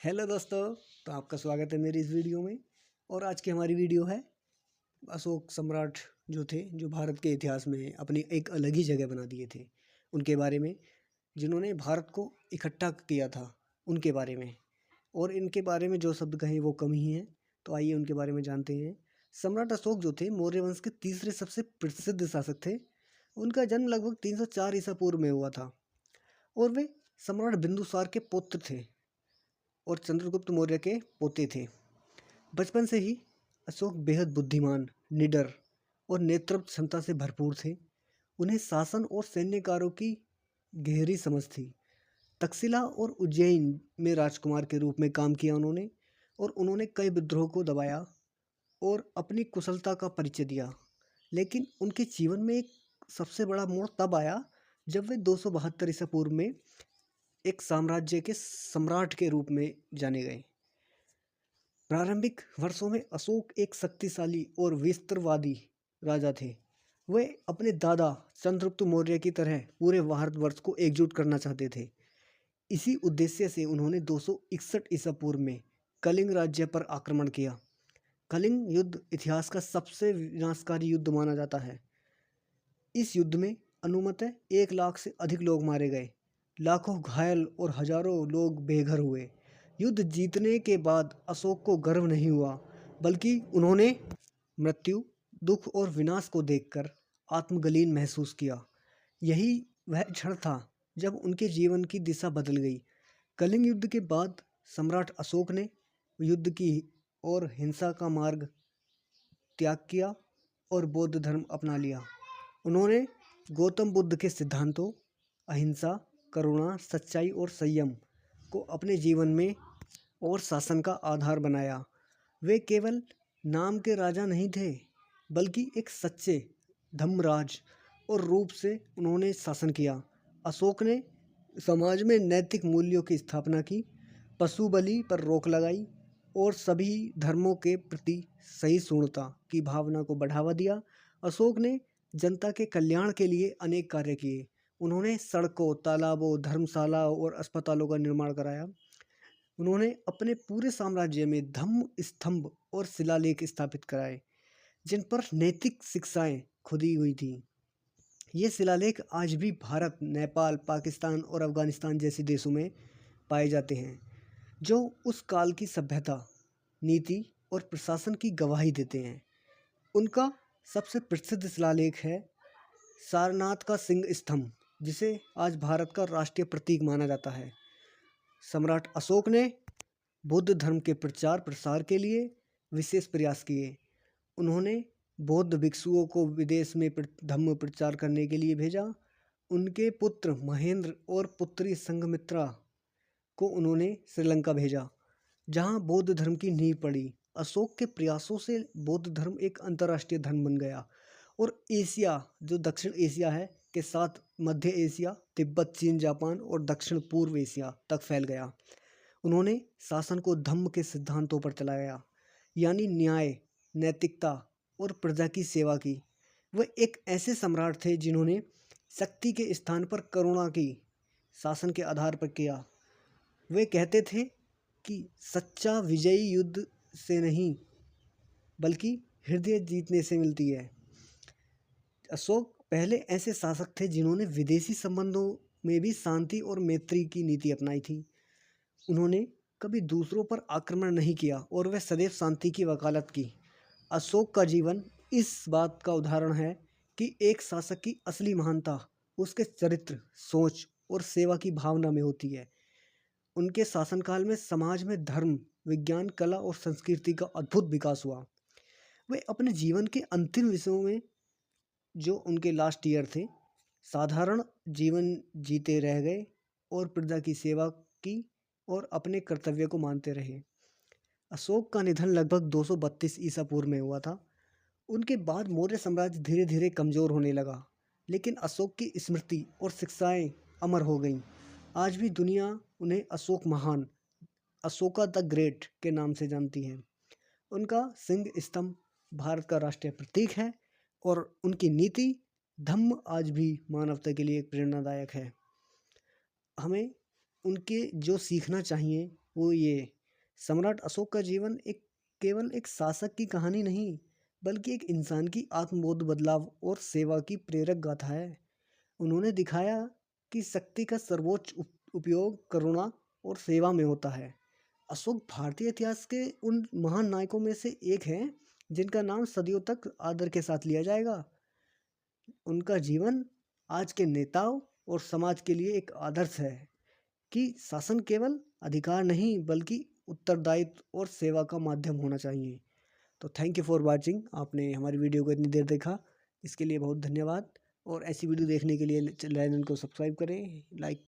Hello दोस्तों। तो आपका स्वागत है मेरी इस वीडियो में। और आज की हमारी वीडियो है अशोक सम्राट जो थे, जो भारत के इतिहास में अपनी एक अलग ही जगह बना दिए थे, उनके बारे में, जिन्होंने भारत को इकट्ठा किया था, उनके बारे में। और इनके बारे में जो शब्द कहें वो कम ही हैं। तो आइए उनके बारे में जानते हैं। सम्राट अशोक जो थे मौर्य वंश के तीसरे सबसे प्रसिद्ध शासक थे। उनका जन्म लगभग 304 ईसा पूर्व में हुआ था और वे सम्राट बिंदुसार के पुत्र थे और चंद्रगुप्त मौर्य के पोते थे। बचपन से ही अशोक बेहद बुद्धिमान, निडर और नेतृत्व क्षमता से भरपूर थे। उन्हें शासन और सैन्य कार्यों की गहरी समझ थी। तक्षशिला और उज्जैन में राजकुमार के रूप में काम किया उन्होंने, और उन्होंने कई विद्रोह को दबाया और अपनी कुशलता का परिचय दिया। लेकिन उनके जीवन में एक सबसे बड़ा मोड़ तब आया जब वे 272 ईसा पूर्व में एक साम्राज्य के सम्राट के रूप में जाने गए। प्रारंभिक वर्षों में अशोक एक शक्तिशाली और विस्तारवादी राजा थे। वे अपने दादा चंद्रगुप्त मौर्य की तरह पूरे भारतवर्ष को एकजुट करना चाहते थे। इसी उद्देश्य से उन्होंने 261 ईसा पूर्व में कलिंग राज्य पर आक्रमण किया। कलिंग युद्ध इतिहास का सबसे विनाशकारी युद्ध माना जाता है। इस युद्ध में अनुमानतः 1 लाख से अधिक लोग मारे गए, लाखों घायल और हजारों लोग बेघर हुए। युद्ध जीतने के बाद अशोक को गर्व नहीं हुआ, बल्कि उन्होंने मृत्यु, दुख और विनाश को देखकर आत्मग्लानि महसूस किया। यही वह क्षण था जब उनके जीवन की दिशा बदल गई। कलिंग युद्ध के बाद सम्राट अशोक ने युद्ध की और हिंसा का मार्ग त्याग किया और बौद्ध धर्म अपना लिया। उन्होंने गौतम बुद्ध के सिद्धांतों, अहिंसा, करुणा, सच्चाई और संयम को अपने जीवन में और शासन का आधार बनाया। वे केवल नाम के राजा नहीं थे, बल्कि एक सच्चे धर्मराज और रूप से उन्होंने शासन किया। अशोक ने समाज में नैतिक मूल्यों की स्थापना की, पशु बलि पर रोक लगाई और सभी धर्मों के प्रति सहिष्णुता की भावना को बढ़ावा दिया। अशोक ने जनता के कल्याण के लिए अनेक कार्य किए। उन्होंने सड़कों, तालाबों, धर्मशालाओं और अस्पतालों का निर्माण कराया। उन्होंने अपने पूरे साम्राज्य में धम्म स्तंभ और शिलालेख स्थापित कराए, जिन पर नैतिक शिक्षाएं खुदी हुई थी। ये शिलालेख आज भी भारत, नेपाल, पाकिस्तान और अफगानिस्तान जैसे देशों में पाए जाते हैं, जो उस काल की सभ्यता, नीति और प्रशासन की गवाही देते हैं। उनका सबसे प्रसिद्ध शिलालेख है सारनाथ का सिंह स्तंभ, जिसे आज भारत का राष्ट्रीय प्रतीक माना जाता है। सम्राट अशोक ने बौद्ध धर्म के प्रचार प्रसार के लिए विशेष प्रयास किए। उन्होंने बौद्ध भिक्षुओं को विदेश में धर्म प्रचार करने के लिए भेजा। उनके पुत्र महेंद्र और पुत्री संघमित्रा को उन्होंने श्रीलंका भेजा, जहां बौद्ध धर्म की नींव पड़ी। अशोक के प्रयासों से बौद्ध धर्म एक अंतर्राष्ट्रीय धर्म बन गया और एशिया, जो दक्षिण एशिया है, के साथ मध्य एशिया, तिब्बत, चीन, जापान और दक्षिण पूर्व एशिया तक फैल गया। उन्होंने शासन को धम्म के सिद्धांतों पर चलाया, यानी न्याय, नैतिकता और प्रजा की सेवा की। वह एक ऐसे सम्राट थे जिन्होंने शक्ति के स्थान पर करुणा की शासन के आधार पर किया। वे कहते थे कि सच्चा विजयी युद्ध से नहीं, बल्कि हृदय जीतने से मिलती है। अशोक पहले ऐसे शासक थे जिन्होंने विदेशी संबंधों में भी शांति और मैत्री की नीति अपनाई थी। उन्होंने कभी दूसरों पर आक्रमण नहीं किया और वह सदैव शांति की वकालत की। अशोक का जीवन इस बात का उदाहरण है कि एक शासक की असली महानता उसके चरित्र, सोच और सेवा की भावना में होती है। उनके शासनकाल में समाज में धर्म, विज्ञान, कला और संस्कृति का अद्भुत विकास हुआ। वे अपने जीवन के अंतिम विषयों में, जो उनके लास्ट ईयर थे, साधारण जीवन जीते रह गए और प्रजा की सेवा की और अपने कर्तव्य को मानते रहे। अशोक का निधन लगभग 232 ईसा पूर्व में हुआ था। उनके बाद मौर्य साम्राज्य धीरे धीरे कमज़ोर होने लगा, लेकिन अशोक की स्मृति और शिक्षाएं अमर हो गईं। आज भी दुनिया उन्हें अशोक महान, अशोका द ग्रेट के नाम से जानती है। उनका सिंह स्तंभ भारत का राष्ट्रीय प्रतीक है और उनकी नीति धम्म आज भी मानवता के लिए एक प्रेरणादायक है। हमें उनके जो सीखना चाहिए वो ये सम्राट अशोक का जीवन केवल एक शासक की कहानी नहीं, बल्कि एक इंसान की आत्मबोध, बदलाव और सेवा की प्रेरक गाथा है। उन्होंने दिखाया कि शक्ति का सर्वोच्च उपयोग करुणा और सेवा में होता है। अशोक भारतीय इतिहास के उन महान नायकों में से एक हैं जिनका नाम सदियों तक आदर के साथ लिया जाएगा। उनका जीवन आज के नेताओं और समाज के लिए एक आदर्श है कि शासन केवल अधिकार नहीं, बल्कि उत्तरदायित्व और सेवा का माध्यम होना चाहिए। तो थैंक यू फॉर वॉचिंग। आपने हमारी वीडियो को इतनी देर देखा, इसके लिए बहुत धन्यवाद। और ऐसी वीडियो देखने के लिए चैनल को सब्सक्राइब करें, लाइक